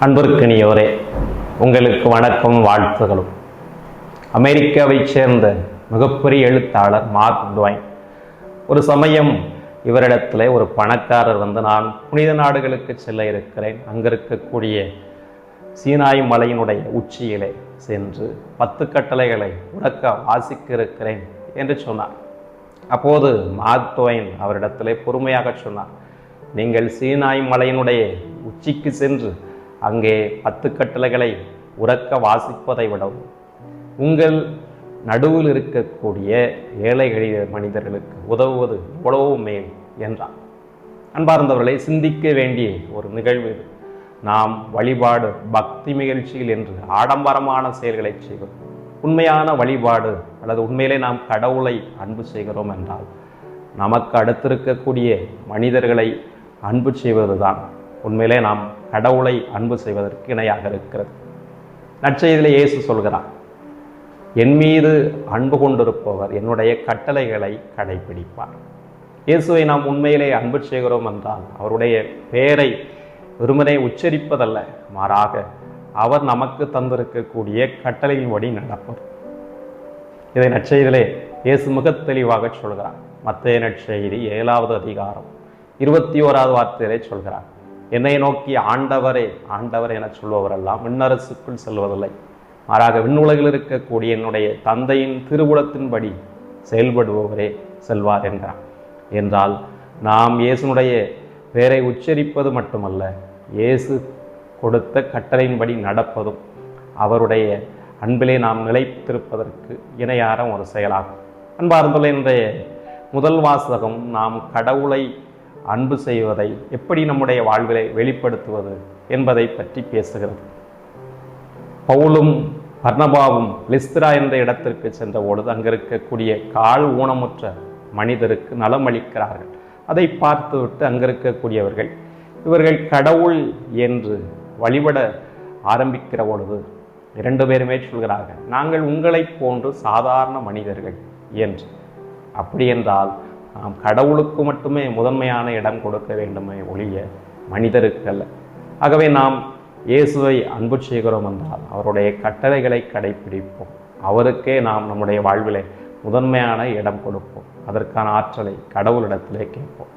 அன்பிற்கினியோரே, உங்களுக்கு வணக்கம், வாழ்த்துகளும். அமெரிக்காவைச் சேர்ந்த மிகப்பெரிய எழுத்தாளர் மார்க் ட்வைன் ஒரு சமயம் இவரிடத்தில் ஒரு பணக்காரர் நான் புனித நாடுகளுக்கு செல்ல இருக்கிறேன், அங்கே இருக்கக்கூடிய சீனாய் மலையினுடைய உச்சியிலே சென்று 10 கட்டளைகளை உறக்க வாசிக்க இருக்கிறேன் என்று சொன்னார். அப்போது மார்க் ட்வைன் அவரிடத்திலே பொறுமையாக சொன்னார், நீங்கள் சீனாய் மலையினுடைய உச்சிக்கு சென்று அங்கே 10 கட்டளைகளை உறக்க வாசிப்பதை விடவும் உங்கள் நடுவில் இருக்கக்கூடிய ஏழை எளிய மனிதர்களுக்கு உதவுவது எவ்வளவோ மேல் என்றார். அன்பார்ந்தவர்களை, சிந்திக்க வேண்டிய ஒரு நிகழ்வு இது. நாம் வழிபாடு பக்தி நிகழ்ச்சியில் என்று ஆடம்பரமான செயல்களை செய்கிறோம். உண்மையான வழிபாடு அல்லது உண்மையிலே நாம் கடவுளை அன்பு செய்கிறோம் என்றால் நமக்கு அடுத்திருக்கக்கூடிய மனிதர்களை அன்பு செய்வதுதான் உண்மையிலே நாம் கடவுளை அன்பு செய்வதற்கு இணையாக இருக்கிறது. நற்செய்தியிலே இயேசு சொல்கிறார், என் மீது அன்பு கொண்டிருப்பவர் என்னுடைய கட்டளைகளை கடைபிடிப்பார். இயேசுவை நாம் உண்மையிலே அன்பு செய்கிறோம் என்றால் அவருடைய பெயரை வெறுமனே உச்சரிப்பதல்ல, மாறாக அவர் நமக்கு தந்திருக்கக்கூடிய கட்டளையின்படி நடப்பது. இதை நற்செய்தியிலே இயேசு மிக தெளிவாக சொல்கிறார். மத்தேயு நற்செய்தி 7வது அதிகாரம் 21வது வார்த்தையிலே சொல்கிறார், என்னை நோக்கி ஆண்டவரே ஆண்டவர் என சொல்பவரெல்லாம் விண்ணரசுக்குள் செல்வதில்லை, மாறாக விண்ணுலகில் இருக்கக்கூடிய என்னுடைய தந்தையின் திருவுளத்தின்படி செயல்படுபவரே செல்வார் என்றார். என்றால் நாம் இயேசுனுடைய பெயரை உச்சரிப்பது மட்டுமல்ல, இயேசு கொடுத்த கட்டளையின்படி நடப்பதும் அவருடைய அன்பிலே நாம் நிலைத்திருப்பதற்கு இணையான ஒரு செயலாகும். அன்பார்ந்தவர்களே, இன்றைய முதல் வாசகம் நாம் கடவுளை அன்பு செய்வதை எப்படி நம்முடைய வாழ்விலை வெளிப்படுத்துவது என்பதை பற்றி பேசுகிறது. பவுலும் பர்னபாவும் லிஸ்திரா என்ற இடத்திற்கு சென்ற பொழுது அங்கு இருக்கக்கூடிய கால் ஊனமுற்ற மனிதருக்கு நலம் அளிக்கிறார்கள். அதை பார்த்துவிட்டு அங்கு இருக்கக்கூடியவர்கள் இவர்கள் கடவுள் என்று வழிபட ஆரம்பிக்கிற பொழுது 2 பேருமே சொல்கிறார்கள், நாங்கள் உங்களை போன்று சாதாரண மனிதர்கள் என்று. அப்படி என்றால் நாம் கடவுளுக்கு மட்டுமே முதன்மையான இடம் கொடுக்க வேண்டுமே ஒழிய மனிதருக்கு அல்ல. ஆகவே நாம் இயேசுவை அன்பு செய்கிறோம் என்றால் அவருடைய கட்டளைகளை கடைபிடிப்போம், அவருக்கே நாம் நம்முடைய வாழ்விலே முதன்மையான இடம் கொடுப்போம், அதற்கான ஆற்றலை கடவுளிடத்திலே கேட்போம்.